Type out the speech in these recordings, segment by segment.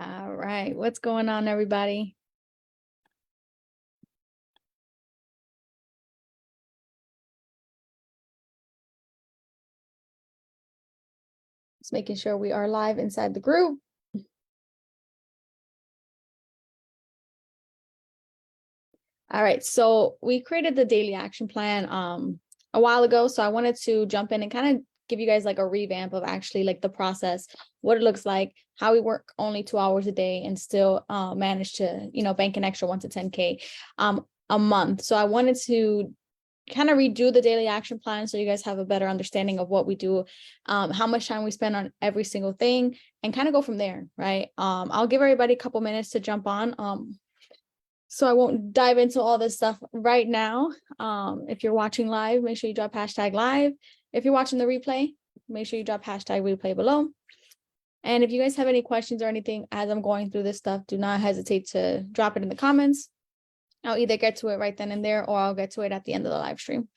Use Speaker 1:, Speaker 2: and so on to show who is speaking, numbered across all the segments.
Speaker 1: All right, what's going on, everybody? Just making sure we are live inside the group. All right, so we created the daily action plan a while ago, so I wanted to jump in and kind of give you guys like a revamp of actually like the process, what it looks like, how we work only 2 hours a day and still manage to bank an extra 1 to 10K a month. So I wanted to kind of redo the daily action plan so you guys have a better understanding of what we do, how much time we spend on every single thing, and kind of go from there, right? I'll give everybody a couple minutes to jump on. So I won't dive into all this stuff right now. If you're watching live, make sure you drop hashtag live. If you're watching the replay, make sure you drop hashtag replay below. And if you guys have any questions or anything as I'm going through this stuff, do not hesitate to drop it in the comments. I'll either get to it right then and there, or I'll get to it at the end of the live stream.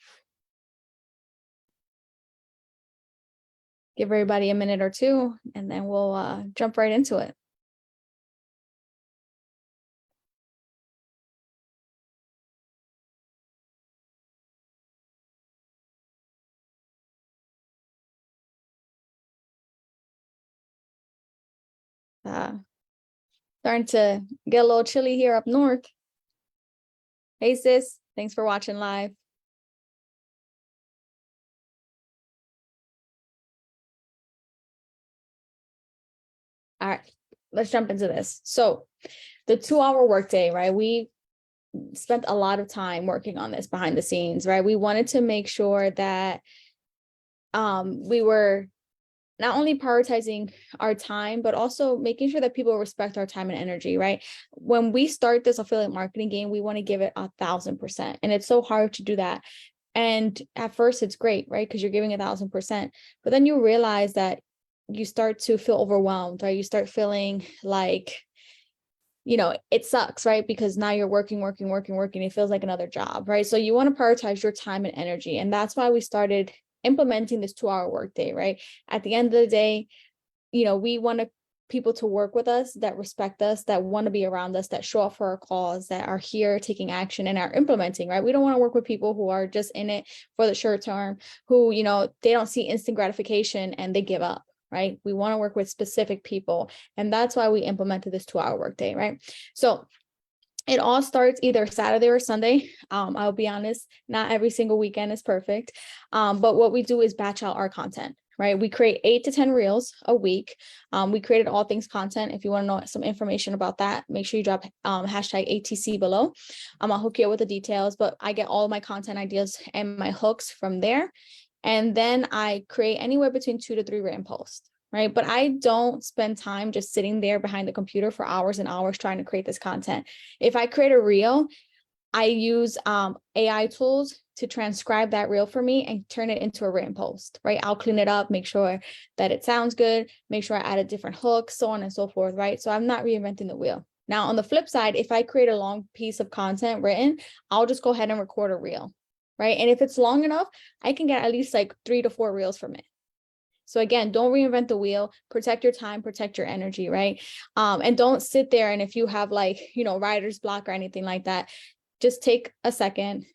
Speaker 1: Give everybody a minute or two, and then we'll jump right into it. Starting to get a little chilly here up north. Hey sis, thanks for watching live. All right, let's jump into this. So the 2-hour workday, right? We spent a lot of time working on this behind the scenes, right? We wanted to make sure that we were not only prioritizing our time, but also making sure that people respect our time and energy, right? When we start this affiliate marketing game, we want to give it 1,000%. And it's so hard to do that. And at first it's great, right? Because you're giving 1,000%, but then you realize that you start to feel overwhelmed, right? You start feeling like, it sucks, right? Because now you're working. It feels like another job, right? So you want to prioritize your time and energy. And that's why we started implementing this 2-hour workday, right? At the end of the day, we want people to work with us that respect us, that want to be around us, that show up for our cause, that are here taking action and are implementing, right? We don't want to work with people who are just in it for the short term, who, they don't see instant gratification and they give up, right? We want to work with specific people. And that's why we implemented this 2-hour workday, right? So it all starts either Saturday or Sunday. I'll be honest, not every single weekend is perfect. But what we do is batch out our content, right? We create 8 to 10 reels a week. We created all things content. If you want to know some information about that, make sure you drop hashtag ATC below. I'll hook you up with the details, but I get all my content ideas and my hooks from there. And then I create anywhere between 2 to 3 written posts. Right. But I don't spend time just sitting there behind the computer for hours and hours trying to create this content. If I create a reel, I use AI tools to transcribe that reel for me and turn it into a written post, right? I'll clean it up, make sure that it sounds good, make sure I added different hooks, so on and so forth, right? So I'm not reinventing the wheel. Now, on the flip side, if I create a long piece of content written, I'll just go ahead and record a reel, right? And if it's long enough, I can get at least like 3 to 4 reels from it. So again, don't reinvent the wheel, protect your time, protect your energy, right? And don't sit there. And if you have like, writer's block or anything like that, just take a second,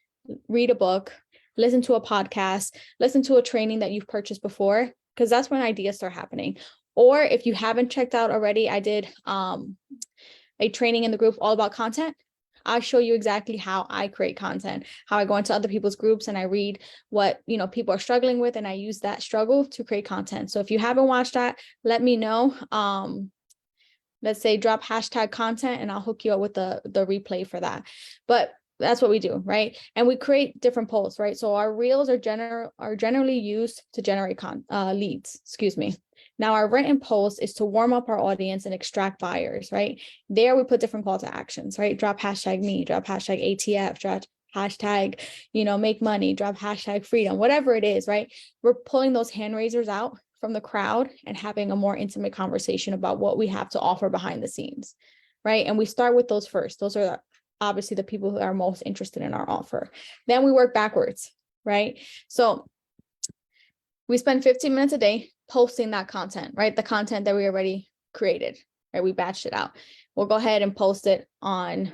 Speaker 1: read a book, listen to a podcast, listen to a training that you've purchased before, because that's when ideas start happening. Or if you haven't checked out already, I did a training in the group all about content. I show you exactly how I create content, how I go into other people's groups and I read what, people are struggling with, and I use that struggle to create content. So if you haven't watched that, let me know. Let's say drop hashtag content and I'll hook you up with the replay for that. But that's what we do, right? And we create different posts, right? So our reels are generally used to generate leads, excuse me. Now, our written post is to warm up our audience and extract buyers, right? There we put different call to actions, right? Drop hashtag me, drop hashtag ATF, drop hashtag, make money, drop hashtag freedom, whatever it is, right? We're pulling those hand raisers out from the crowd and having a more intimate conversation about what we have to offer behind the scenes, right? And we start with those first. Those are obviously the people who are most interested in our offer. Then we work backwards, right? So we spend 15 minutes a day posting that content, right? The content that we already created. right? We batched it out. We'll go ahead and post it on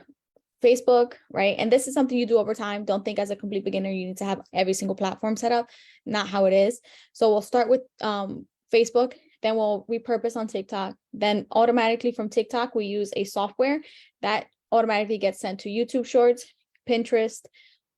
Speaker 1: Facebook, right? And this is something you do over time. Don't think as a complete beginner, you need to have every single platform set up. Not how it is. So we'll start with Facebook, then we'll repurpose on TikTok. Then automatically from TikTok, we use a software that automatically gets sent to YouTube Shorts, Pinterest,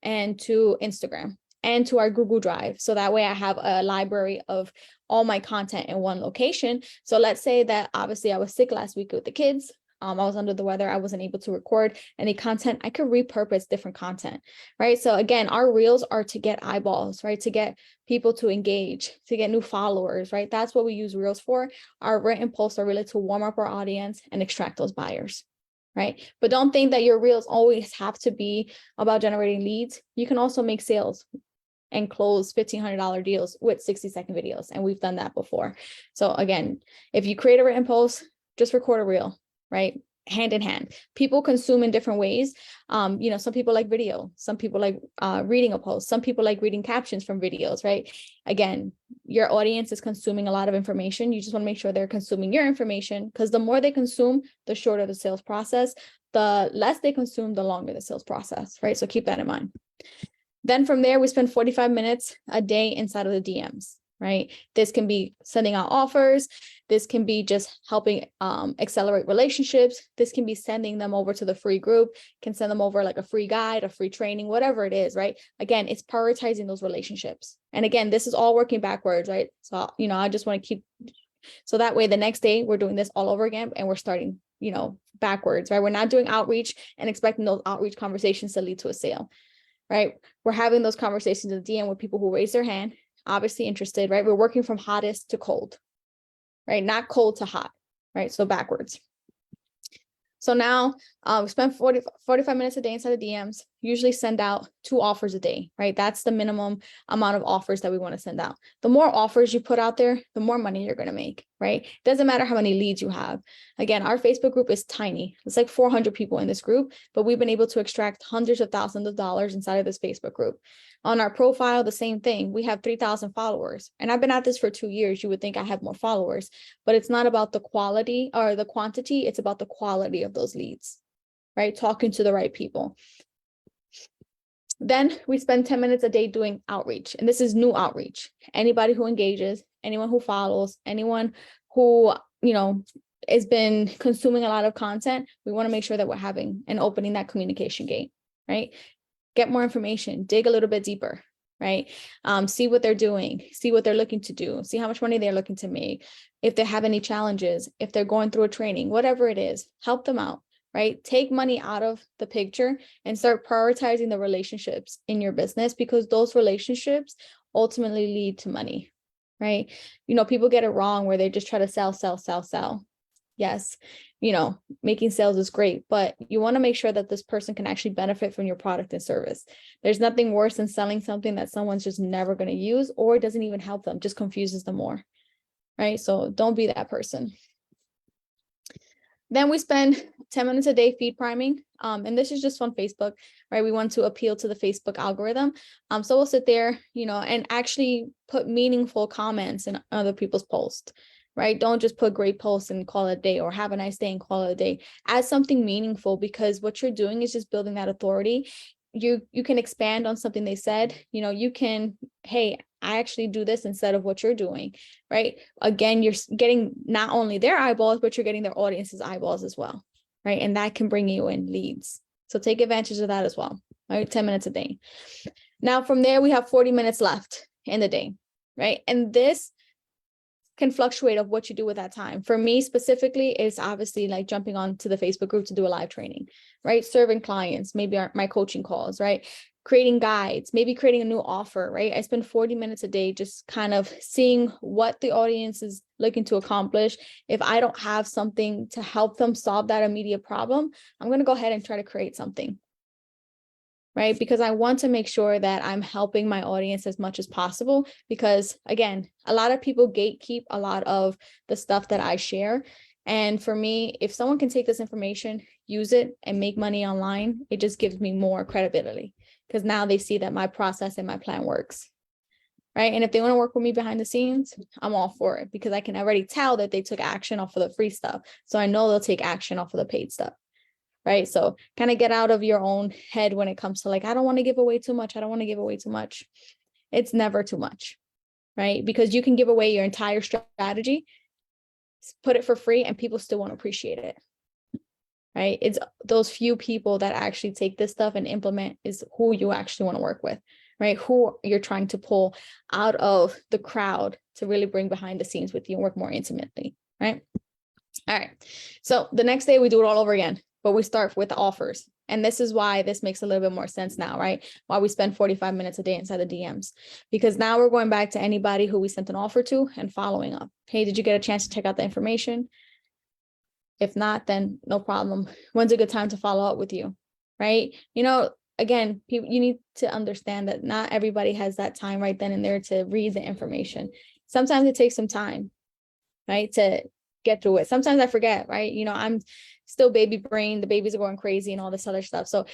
Speaker 1: and to Instagram and to our Google Drive. So that way I have a library of all my content in one location. So let's say that obviously I was sick last week with the kids. I was under the weather. I wasn't able to record any content. I could repurpose different content, right? So again, our reels are to get eyeballs, right? To get people to engage, to get new followers, right? That's what we use reels for. Our written posts are really to warm up our audience and extract those buyers, right? But don't think that your reels always have to be about generating leads. You can also make sales and close $1,500 deals with 60-second videos. And we've done that before. So again, if you create a written post, just record a reel, right? Hand in hand. People consume in different ways. Some people like video, some people like reading a post, some people like reading captions from videos, right? Again, your audience is consuming a lot of information. You just want to make sure they're consuming your information, because the more they consume, the shorter the sales process. The less they consume, the longer the sales process, right? So keep that in mind. Then from there, we spend 45 minutes a day inside of the DMs, right? This can be sending out offers. This can be just helping accelerate relationships. This can be sending them over to the free group, can send them over like a free guide, a free training, whatever it is, right? Again, it's prioritizing those relationships. And again, this is all working backwards, right? So, I just want to keep, so that way the next day we're doing this all over again and we're starting, backwards, right? We're not doing outreach and expecting those outreach conversations to lead to a sale, right? We're having those conversations in the DM with people who raise their hand, obviously interested, right? We're working from hottest to cold, right? Not cold to hot, right? So backwards. So now we spend 45 minutes a day inside the DMs, usually send out 2 offers a day, right? That's the minimum amount of offers that we want to send out. The more offers you put out there, the more money you're going to make, right? Doesn't matter how many leads you have. Again, our Facebook group is tiny. It's like 400 people in this group, but we've been able to extract hundreds of thousands of dollars inside of this Facebook group. On our profile, the same thing. We have 3,000 followers, and I've been at this for 2 years. You would think I have more followers, but it's not about the quality or the quantity. It's about the quality of those leads, right? Talking to the right people. Then we spend 10 minutes a day doing outreach, and this is new outreach. Anybody who engages, anyone who follows, anyone who, has been consuming a lot of content, we want to make sure that we're having and opening that communication gate, right? Get more information, dig a little bit deeper, right? See what they're doing, see what they're looking to do, see how much money they're looking to make, if they have any challenges, if they're going through a training, whatever it is, help them out, right? Take money out of the picture and start prioritizing the relationships in your business, because those relationships ultimately lead to money, right? People get it wrong where they just try to sell. Yes, making sales is great, but you want to make sure that this person can actually benefit from your product and service. There's nothing worse than selling something that someone's just never going to use, or it doesn't even help them, just confuses them more, right? So don't be that person. Then we spend 10 minutes a day feed priming. And this is just on Facebook, right? We want to appeal to the Facebook algorithm. So we'll sit there, and actually put meaningful comments in other people's posts, right? Don't just put great posts and call it a day, or have a nice day and call it a day. Add something meaningful, because what you're doing is just building that authority. You can expand on something they said, you can, hey, I actually do this instead of what you're doing, right? Again, you're getting not only their eyeballs, but you're getting their audience's eyeballs as well, right? And that can bring you in leads. So take advantage of that as well, right? 10 minutes a day. Now from there, we have 40 minutes left in the day, right? And this can fluctuate of what you do with that time. For me specifically, it's obviously like jumping onto the Facebook group to do a live training, right? Serving clients, maybe my coaching calls, right? Creating guides, maybe creating a new offer, right? I spend 40 minutes a day just kind of seeing what the audience is looking to accomplish. If I don't have something to help them solve that immediate problem, I'm going to go ahead and try to create something, right? Because I want to make sure that I'm helping my audience as much as possible, because again, a lot of people gatekeep a lot of the stuff that I share. And for me, if someone can take this information, use it, and make money online, it just gives me more credibility, because now they see that my process and my plan works. right? And if they want to work with me behind the scenes, I'm all for it because I can already tell that they took action off of the free stuff. So I know they'll take action off of the paid stuff, right? So kind of get out of your own head when it comes to like, I don't want to give away too much. I don't want to give away too much. It's never too much, right? Because you can give away your entire strategy, put it for free, and people still won't appreciate it, right? It's those few people that actually take this stuff and implement is who you actually want to work with, right? Who you're trying to pull out of the crowd to really bring behind the scenes with you and work more intimately, right? All right. So the next day we do it all over again, but we start with the offers. And this is why this makes a little bit more sense now, right? Why we spend 45 minutes a day inside the DMs, because now we're going back to anybody who we sent an offer to and following up. Hey, did you get a chance to check out the information? If not, then no problem. When's a good time to follow up with you, right? You know, again, people, you need to understand that not everybody has that time right then and there to read the information. Sometimes it takes some time, right, to get through it. Sometimes I forget, right? You know, I'm still baby brain, the babies are going crazy and all this other stuff. So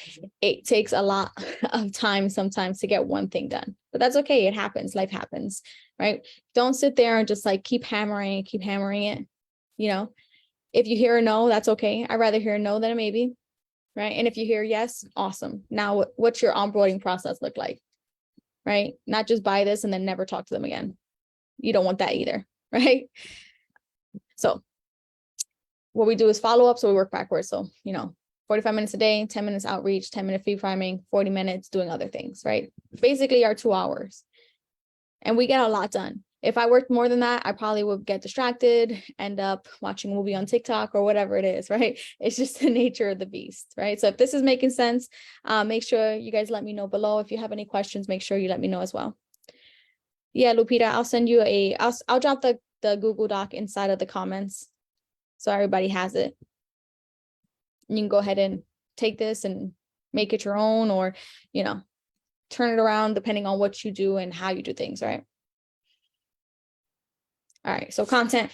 Speaker 1: it takes a lot of time sometimes to get one thing done, but that's okay. It happens. Life happens, right? Don't sit there and just like keep hammering it. You know, if you hear a no, that's okay. I'd rather hear a no than a maybe, right? And if you hear yes, awesome. Now, what's your onboarding process look like, right? Not just buy this and then never talk to them again. You don't want that either, right? So what we do is follow up. So we work backwards. So, you know, 45 minutes a day, 10 minutes outreach, 10-minute feed priming, 40 minutes doing other things, right? Basically our 2 hours. And we get a lot done. If I worked more than that, I probably would get distracted, end up watching a movie on TikTok or whatever it is, right? It's just the nature of the beast, right? So if this is making sense, make sure you guys let me know below. If you have any questions, make sure you let me know as well. Yeah, Lupita, I'll send you I'll drop the Google Doc inside of the comments so everybody has it. You can go ahead and take this and make it your own, or, you know, turn it around depending on what you do and how you do things, right? All right, so content.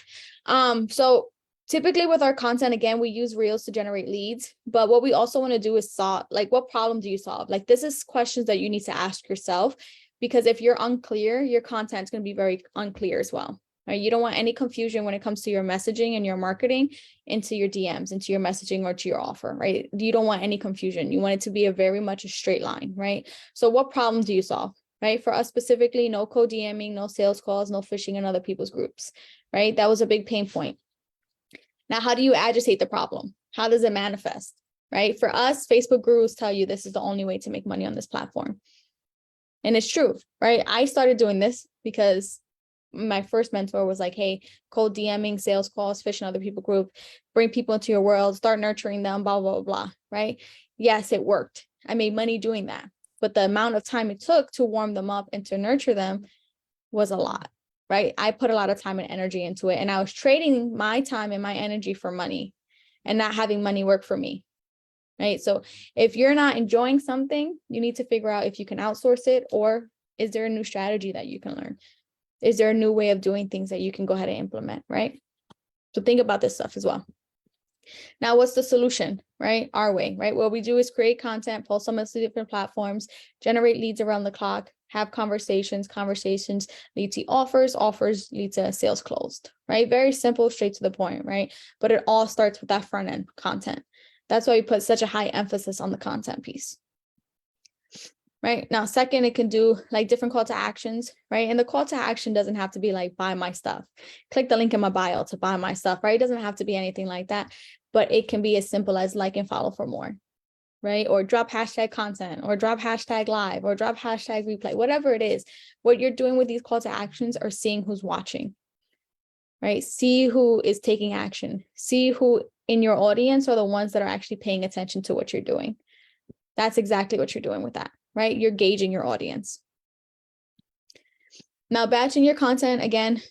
Speaker 1: So typically with our content, again, we use Reels to generate leads, but what we also want to do is solve, like, what problem do you solve? Like, this is questions that you need to ask yourself, because if you're unclear, your content is going to be very unclear as well. Right? You don't want any confusion when it comes to your messaging and your marketing into your DMs, into your messaging or to your offer, right? You don't want any confusion. You want it to be a very much a straight line, right? So what problem do you solve? Right? For us specifically, no cold DMing, no sales calls, no phishing in other people's groups, right? That was a big pain point. Now, how do you agitate the problem? How does it manifest, right? For us, Facebook gurus tell you this is the only way to make money on this platform. And it's true, right? I started doing this because my first mentor was like, hey, cold DMing, sales calls, fish in other people group, bring people into your world, start nurturing them, blah, blah, blah, right? Yes, it worked. I made money doing that. But the amount of time it took to warm them up and to nurture them was a lot, right? I put a lot of time and energy into it. And I was trading my time and my energy for money and not having money work for me, right? So if you're not enjoying something, you need to figure out if you can outsource it, or is there a new strategy that you can learn? Is there a new way of doing things that you can go ahead and implement, right? So think about this stuff as well. Now, what's the solution, right? Our way, right? What we do is create content, post on multiple different platforms, generate leads around the clock, have conversations lead to offers lead to sales closed, right? Very simple, straight to the point, right? But it all starts with that front end content. That's why we put such a high emphasis on the content piece. Right now, second, it can do like different call to actions, right? And the call to action doesn't have to be like, buy my stuff, click the link in my bio to buy my stuff, right? It doesn't have to be anything like that, but it can be as simple as like and follow for more, right? Or drop hashtag content, or drop hashtag live, or drop hashtag replay, whatever it is. What you're doing with these call to actions are seeing who's watching, right? See who is taking action, see who in your audience are the ones that are actually paying attention to what you're doing. That's exactly what you're doing with that, right? You're gauging your audience. Now, batching your content, again,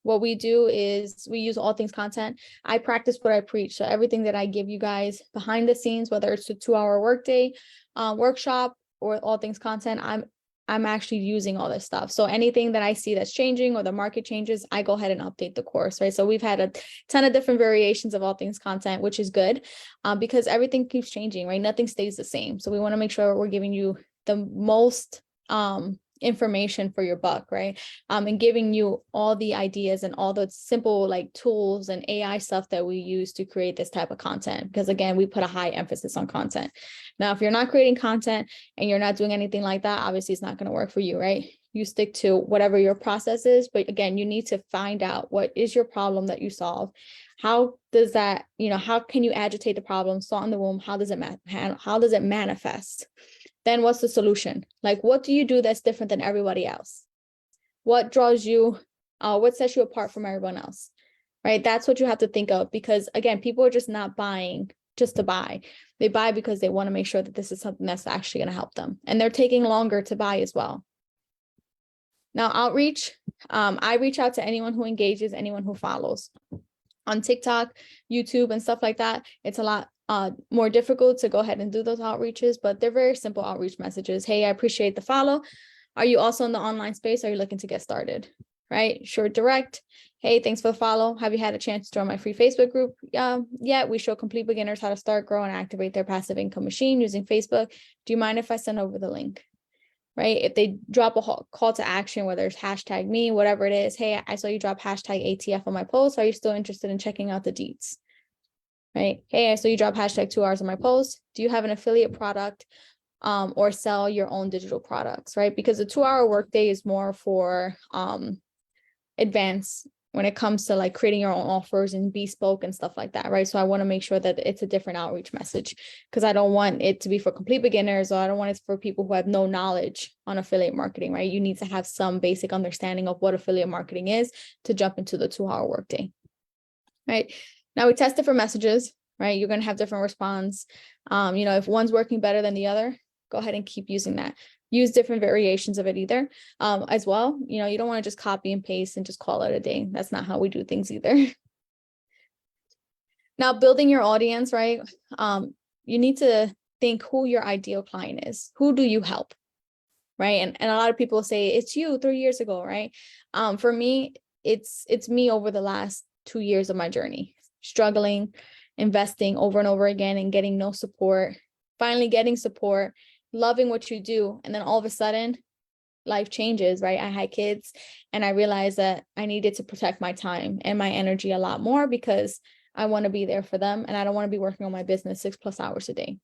Speaker 1: what we do is we use all things content. I practice what I preach. So everything that I give you guys behind the scenes, whether it's a 2-hour workday workshop or all things content, I'm actually using all this stuff. So anything that I see that's changing or the market changes, I go ahead and update the course, right? So we've had a ton of different variations of all things content, which is good because everything keeps changing, right? Nothing stays the same. So we want to make sure we're giving you the most information for your buck, right? And giving you all the ideas and all the simple like tools and AI stuff that we use to create this type of content. Because again, we put a high emphasis on content. Now, if you're not creating content and you're not doing anything like that, obviously it's not going to work for you, right? You stick to whatever your process is. But again, you need to find out what is your problem that you solve. How does that, how can you agitate the problem, salt in the womb? How does it manifest? Then what's the solution? Like, what do you do that's different than everybody else? What draws you, what sets you apart from everyone else, right? That's what you have to think of, because again, people are just not buying just to buy. They buy because they want to make sure that this is something that's actually going to help them. And they're taking longer to buy as well. Now, outreach, I reach out to anyone who engages, anyone who follows. On TikTok, YouTube, and stuff like that, it's a lot more difficult to go ahead and do those outreaches, but they're very simple outreach messages. Hey, I appreciate the follow. Are you also in the online space? Are you looking to get started? Right? Short, direct. Hey, thanks for the follow. Have you had a chance to join my free Facebook group? Yeah, we show complete beginners how to start, grow, and activate their passive income machine using Facebook. Do you mind if I send over the link? Right? If they drop a call to action, whether it's hashtag me, whatever it is, hey, I saw you drop hashtag ATF on my post. Are you still interested in checking out the deets? Right? Hey, I saw you drop hashtag 2 hours on my post. Do you have an affiliate product or sell your own digital products? Right? Because the 2-hour workday is more for advanced when it comes to like creating your own offers and bespoke and stuff like that, right? So I want to make sure that it's a different outreach message, because I don't want it to be for complete beginners, or I don't want it for people who have no knowledge on affiliate marketing, right? You need to have some basic understanding of what affiliate marketing is to jump into the 2-hour workday, right? Now we test different messages, right? You're going to have different response. If one's working better than the other, go ahead and keep using that. Use different variations of it either as well. You don't want to just copy and paste and just call it a day. That's not how we do things either. Now, building your audience, right? You need to think who your ideal client is. Who do you help, right? And a lot of people say, it's you 3 years ago, right? For me, it's me over the last 2 years of my journey, struggling, investing over and over again and getting no support, finally getting support, loving what you do. And then all of a sudden, life changes, right? I had kids and I realized that I needed to protect my time and my energy a lot more, because I want to be there for them and I don't want to be working on my business 6+ hours a day,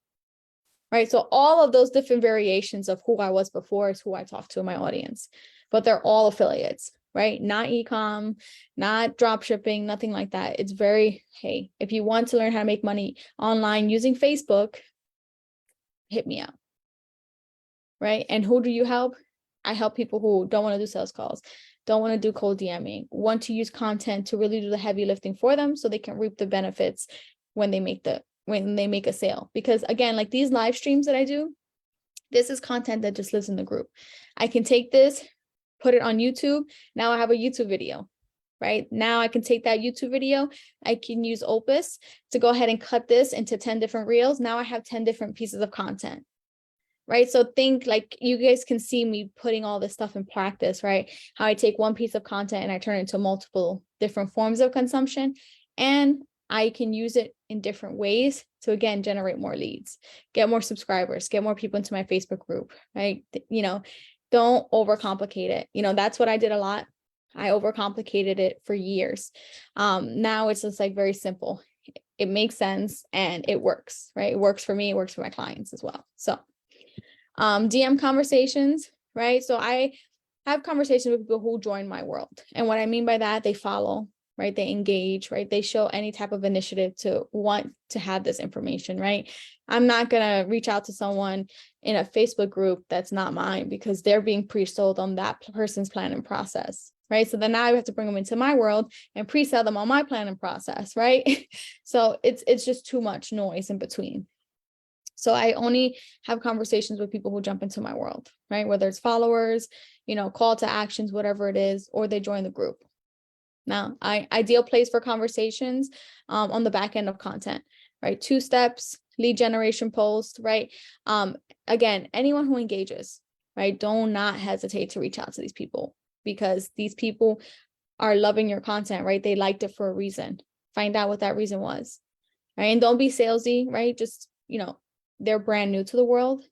Speaker 1: right? So all of those different variations of who I was before is who I talk to in my audience, but they're all affiliates, right? Not e-com, not drop shipping, nothing like that. It's very, hey, if you want to learn how to make money online using Facebook, hit me up. Right? And who do you help? I help people who don't want to do sales calls, don't want to do cold DMing, want to use content to really do the heavy lifting for them so they can reap the benefits when they make a sale. Because again, like these live streams that I do, this is content that just lives in the group. I can take this, put it on YouTube. Now I have a YouTube video, right? Now I can take that YouTube video. I can use Opus to go ahead and cut this into 10 different reels. Now I have 10 different pieces of content. Right? So think like you guys can see me putting all this stuff in practice, right? How I take one piece of content and I turn it into multiple different forms of consumption, and I can use it in different ways to, again, generate more leads, get more subscribers, get more people into my Facebook group, right? Don't overcomplicate it. That's what I did a lot. I overcomplicated it for years. Now it's just like very simple. It makes sense and it works, right? It works for me. It works for my clients as well. So DM conversations, right? So I have conversations with people who join my world. And what I mean by that, they follow, right? They engage, right? They show any type of initiative to want to have this information, right? I'm not going to reach out to someone in a Facebook group that's not mine, because they're being pre-sold on that person's plan and process, right? So then now I have to bring them into my world and pre-sell them on my plan and process, right? So it's just too much noise in between. So I only have conversations with people who jump into my world, right? Whether it's followers, call to actions, whatever it is, or they join the group. Now, ideal place for conversations on the back end of content, right? 2 steps, lead generation post, right? Again, anyone who engages, right? Do not hesitate to reach out to these people, because these people are loving your content, right? They liked it for a reason. Find out what that reason was, right? And don't be salesy, right? Just, they're brand new to the world.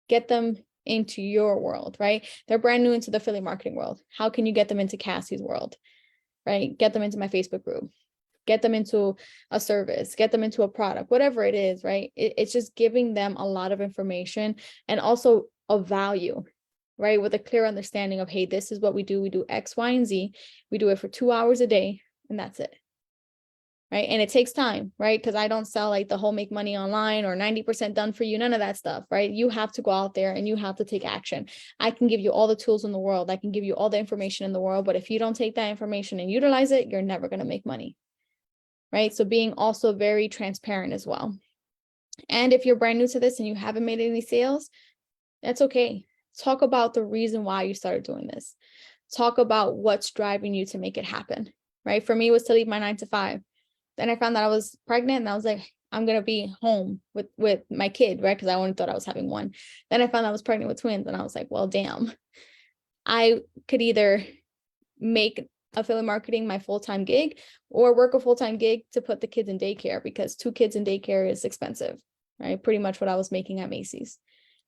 Speaker 1: Get them into your world, right? They're brand new into the affiliate marketing world. How can you get them into Cassie's world, right? Get them into my Facebook group, get them into a service, get them into a product, whatever it is, right? It's just giving them a lot of information and also a value, right? With a clear understanding of, hey, this is what we do. We do X, Y, and Z. We do it for 2 hours a day, and that's it. Right. And it takes time, right? Because I don't sell like the whole make money online or 90% done for you, none of that stuff, right? You have to go out there and you have to take action. I can give you all the tools in the world. I can give you all the information in the world. But if you don't take that information and utilize it, you're never going to make money. Right. So being also very transparent as well. And if you're brand new to this and you haven't made any sales, that's okay. Talk about the reason why you started doing this. Talk about what's driving you to make it happen. Right. For me, it was to leave my 9 to 5. Then I found that I was pregnant and I was like, I'm going to be home with my kid, right? Because I only thought I was having one. Then I found I was pregnant with twins and I was like, well, damn, I could either make affiliate marketing my full-time gig or work a full-time gig to put the kids in daycare, because 2 kids in daycare is expensive, right? Pretty much what I was making at Macy's.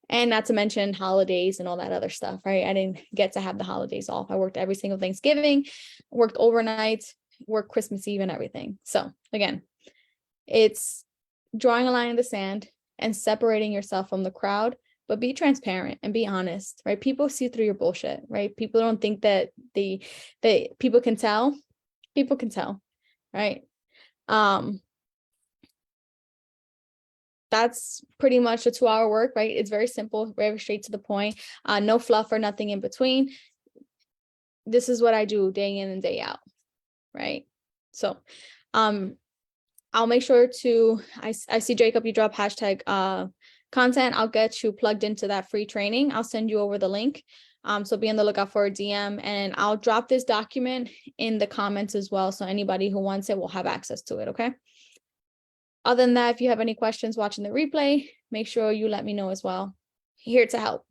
Speaker 1: And not to mention holidays and all that other stuff, right? I didn't get to have the holidays off. I worked every single Thanksgiving, worked overnight, work Christmas Eve and everything. So again, it's drawing a line in the sand and separating yourself from the crowd, but be transparent and be honest, right? People see through your bullshit, right? People don't think that people can tell. People can tell, right? That's pretty much a 2-hour work, right? It's very simple, very straight to the point. No fluff or nothing in between. This is what I do day in and day out. Right. So, I'll make sure to, I see Jacob, you drop hashtag content. I'll get you plugged into that free training. I'll send you over the link. So be on the lookout for a DM, and I'll drop this document in the comments as well. So anybody who wants it will have access to it. Okay. Other than that, if you have any questions watching the replay, make sure you let me know as well. Here to help.